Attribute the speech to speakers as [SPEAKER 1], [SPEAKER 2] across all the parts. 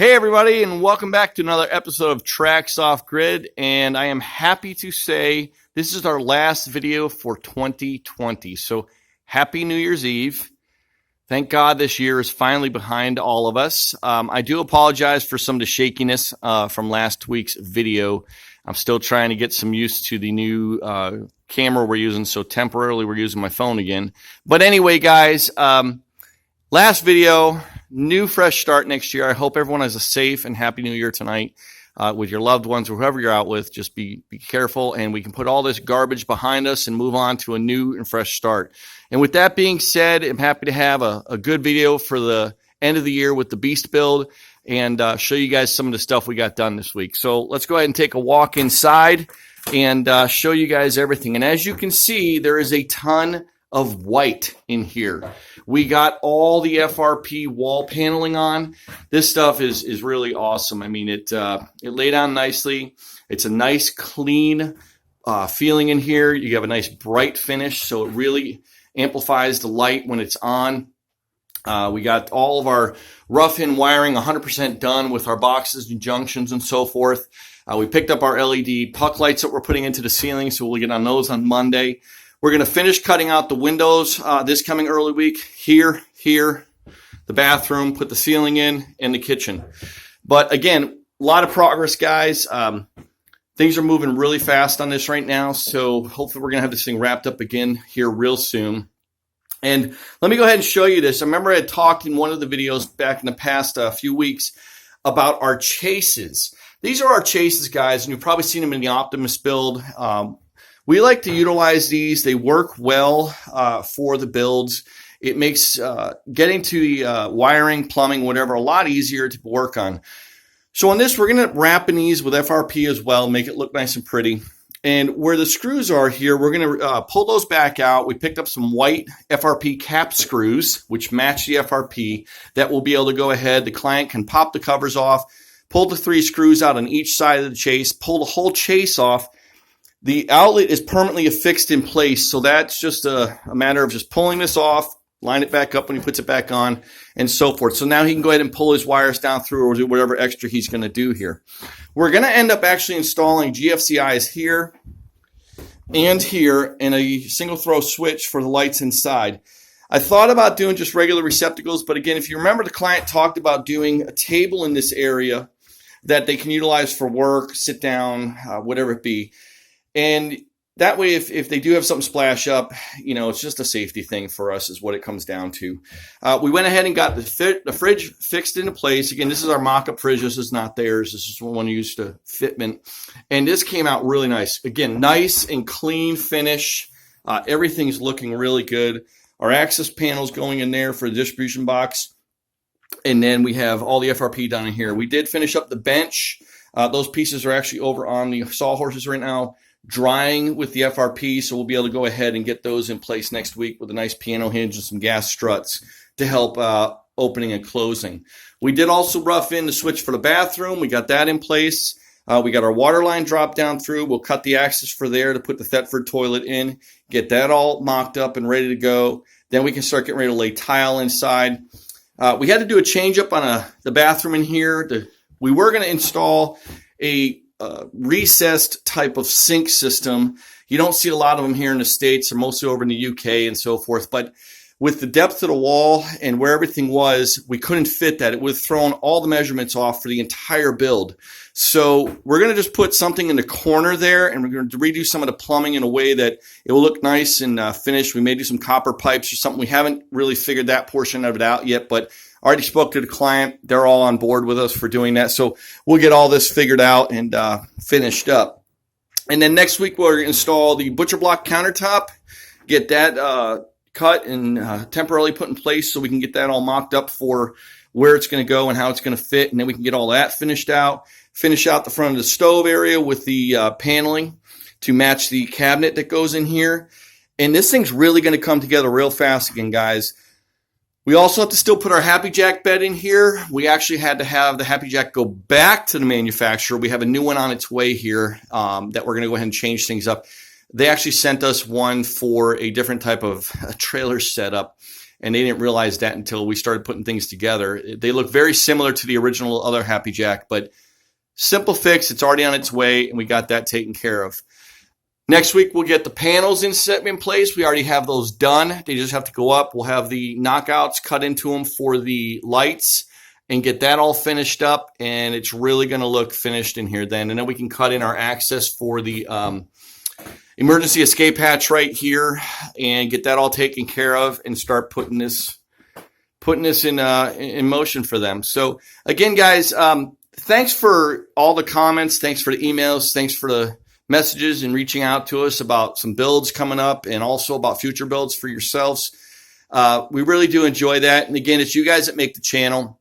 [SPEAKER 1] Hey everybody, and welcome back to another episode of TRAX Off Grid, and I am happy to say this is our last video for 2020, so happy New Year's Eve. Thank God this year is finally behind all of us. I do apologize for some of the shakiness from last week's video. I'm still trying to get some use to the new camera we're using, so temporarily we're using my phone again. But anyway, guys, last video, new fresh start next year. I hope everyone has a safe and happy New Year tonight with your loved ones or whoever you're out with. Just be careful, and we can put all this garbage behind us and move on to a new and fresh start. And with that being said, I'm happy to have a good video for the end of the year with the Beast build and show you guys some of the stuff we got done this week. So let's go ahead and take a walk inside and show you guys everything. And as you can see, there is a ton of white in here. We got all the FRP wall paneling on. This stuff is really awesome. I mean, it laid on nicely. It's a nice clean feeling in here. You have a nice bright finish, so it really amplifies the light when it's on. We got all of our rough-in wiring 100% done with our boxes and junctions and so forth. We picked up our LED puck lights that we're putting into the ceiling, so we'll get on those on Monday. We're going to finish cutting out the windows this coming early week. Here, the bathroom, put the ceiling in, and the kitchen. But again, a lot of progress, guys. Things are moving really fast on this right now, so hopefully we're going to have this thing wrapped up again here real soon. And let me go ahead and show you this. I remember I had talked in one of the videos back in the past few weeks about our chases. These are our chases, guys, and you've probably seen them in the Optimus build. We like to utilize these. They work well for the builds. It makes getting to the wiring, plumbing, whatever, a lot easier to work on. So on this, we're going to wrap in these with FRP as well, make it look nice and pretty. And where the screws are here, we're going to pull those back out. We picked up some white FRP cap screws, which match the FRP, that will be able to go ahead. The client can pop the covers off, pull the 3 screws out on each side of the chase, pull the whole chase off. The outlet is permanently affixed in place, so that's just a matter of just pulling this off, line it back up when he puts it back on, and so forth. So now he can go ahead and pull his wires down through or do whatever extra he's going to do here. We're going to end up actually installing GFCIs here and here and a single throw switch for the lights inside. I thought about doing just regular receptacles, but again, if you remember, the client talked about doing a table in this area that they can utilize for work, sit down, whatever it be. And that way, if they do have something splash up, you know, it's just a safety thing for us is what it comes down to. We went ahead and got the fridge fixed into place. Again, this is our mock-up fridge. This is not theirs. This is one used to fitment. And this came out really nice. Again, nice and clean finish. Everything's looking really good. Our access panel's going in there for the distribution box. And then we have all the FRP down in here. We did finish up the bench. Those pieces are actually over on the sawhorses right now, drying with the FRP, so we'll be able to go ahead and get those in place next week with a nice piano hinge and some gas struts to help opening and closing. We did also rough in the switch for the bathroom. We got that in place. We got our water line dropped down through. We'll cut the access for there to put the Thetford toilet in, get that all mocked up and ready to go. Then we can start getting ready to lay tile inside. We had to do a change up on the bathroom in here. We were going to install a recessed type of sink system. You don't see a lot of them here in the States. They're mostly over in the UK and so forth. But with the depth of the wall and where everything was, we couldn't fit that. It would have thrown all the measurements off for the entire build. So we're going to just put something in the corner there, and we're going to redo some of the plumbing in a way that it will look nice and finished. We may do some copper pipes or something. We haven't really figured that portion of it out yet, but I already spoke to the client. They're all on board with us for doing that. So we'll get all this figured out and finished up. And then next week, we'll install the butcher block countertop, get that cut and temporarily put in place so we can get that all mocked up for where it's going to go and how it's going to fit. And then we can get all that finished out, finish out the front of the stove area with the paneling to match the cabinet that goes in here. And this thing's really going to come together real fast again, guys. We also have to still put our Happy Jack bed in here. We actually had to have the Happy Jack go back to the manufacturer. We have a new one on its way here that we're going to go ahead and change things up. They actually sent us one for a different type of trailer setup. and they didn't realize that until we started putting things together. They look very similar to the original other Happy Jack, but simple fix. It's already on its way, and we got that taken care of. Next week, we'll get the panels set in place. We already have those done. They just have to go up. We'll have the knockouts cut into them for the lights and get that all finished up, and it's really going to look finished in here then. And then we can cut in our access for the emergency escape hatch right here and get that all taken care of and start putting this in motion for them. So again, guys, thanks for all the comments. Thanks for the emails. Thanks for the messages and reaching out to us about some builds coming up and also about future builds for yourselves. We really do enjoy that. And again, it's you guys that make the channel.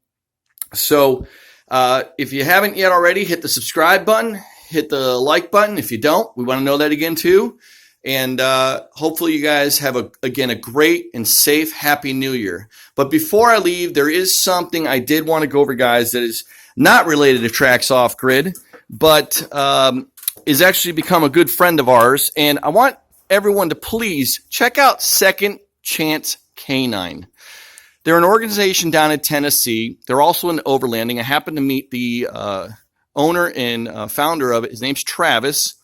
[SPEAKER 1] So if you haven't yet already, hit the subscribe button, hit the like button. If you don't, we want to know that again too. And hopefully you guys have, a great and safe, happy new year. But before I leave, there is something I did want to go over, guys, that is not related to TRAX Off Grid, but is actually become a good friend of ours. And I want everyone to please check out Second Chance Canine. They're an organization down in Tennessee. They're also in Overlanding. I happened to meet the owner and founder of it. His name's Travis.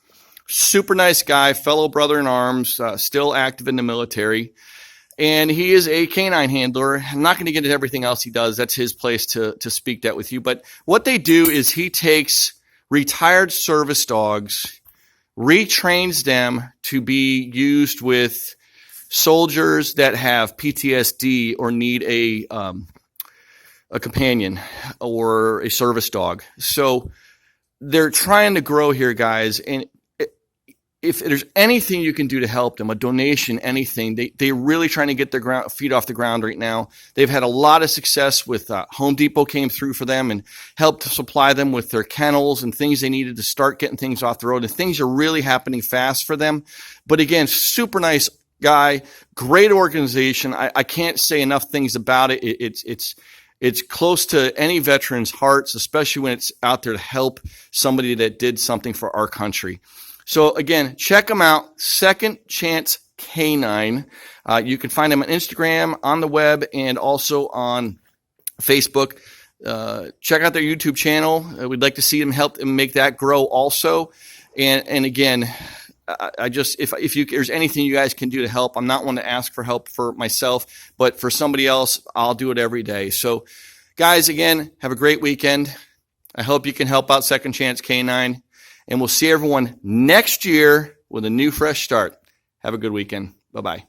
[SPEAKER 1] Super nice guy, fellow brother in arms, still active in the military. And he is a canine handler. I'm not going to get into everything else he does. That's his place to speak that with you. But what they do is he takes retired service dogs, retrains them to be used with soldiers that have PTSD or need a companion or a service dog. So they're trying to grow here, guys. And if there's anything you can do to help them, a donation, anything, they're really trying to get their feet off the ground right now. They've had a lot of success with Home Depot came through for them and helped to supply them with their kennels and things they needed to start getting things off the road. And things are really happening fast for them. But again, super nice guy, great organization. I can't say enough things about it. It's close to any veteran's hearts, especially when it's out there to help somebody that did something for our country. So again, check them out, Second Chance Canine. You can find them on Instagram, on the web, and also on Facebook. Check out their YouTube channel. We'd like to see them help them make that grow also. And again, if there's anything you guys can do to help, I'm not one to ask for help for myself, but for somebody else, I'll do it every day. So guys, again, have a great weekend. I hope you can help out Second Chance Canine. And we'll see everyone next year with a new fresh start. Have a good weekend. Bye-bye.